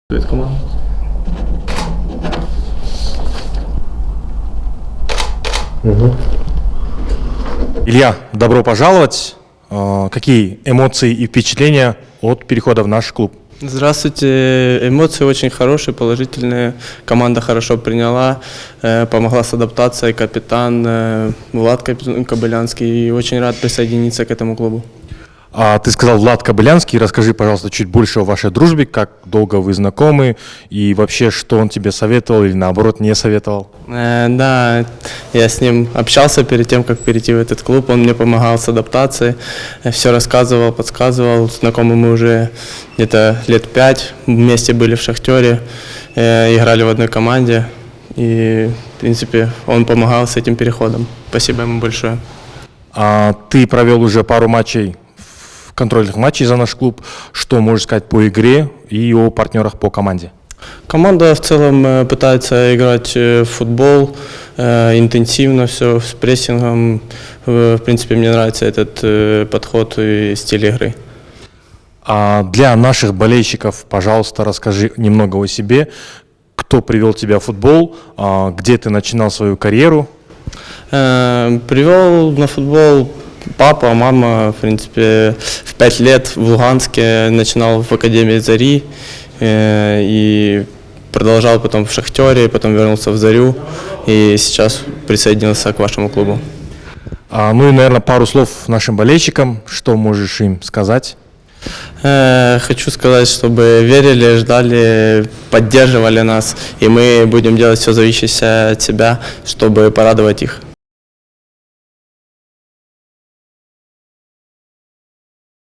Команда. Илья, добро пожаловать. Какие эмоции и впечатления от перехода в наш клуб? Здравствуйте. Эмоции очень хорошие, положительные. Команда хорошо приняла, помогла с адаптацией капитан Влад Кобылянский. И очень рад присоединиться к этому клубу. Ты сказал Влад Кобылянский. Расскажи, пожалуйста, чуть больше о вашей дружбе, как долго вы знакомы и вообще, что он тебе советовал или наоборот не советовал? Да, я с ним общался перед тем, как перейти в этот клуб. Он мне помогал с адаптацией, все рассказывал, подсказывал. Знакомы мы уже где-то лет 5, вместе были в «Шахтере», играли в одной команде. И, в принципе, он помогал с этим переходом. Спасибо ему большое. Ты провел уже пару матчей, контрольных матчей за наш клуб. Что можешь сказать по игре и о партнерах по команде? Команда в целом пытается играть в футбол, интенсивно все, с прессингом. В принципе, мне нравится этот подход и стиль игры. Для наших болельщиков, пожалуйста, расскажи немного о себе. Кто привел тебя в футбол, где ты начинал свою карьеру? Привел на футбол папа, мама. В принципе, в 5 лет в Луганске начинал в академии «Зари» и продолжал потом в «Шахтере», потом вернулся в «Зарю» и сейчас присоединился к вашему клубу. Ну и, наверное, пару слов нашим болельщикам. Что можешь им сказать? Хочу сказать, чтобы верили, ждали, поддерживали нас, и мы будем делать все зависящее от себя, чтобы порадовать их.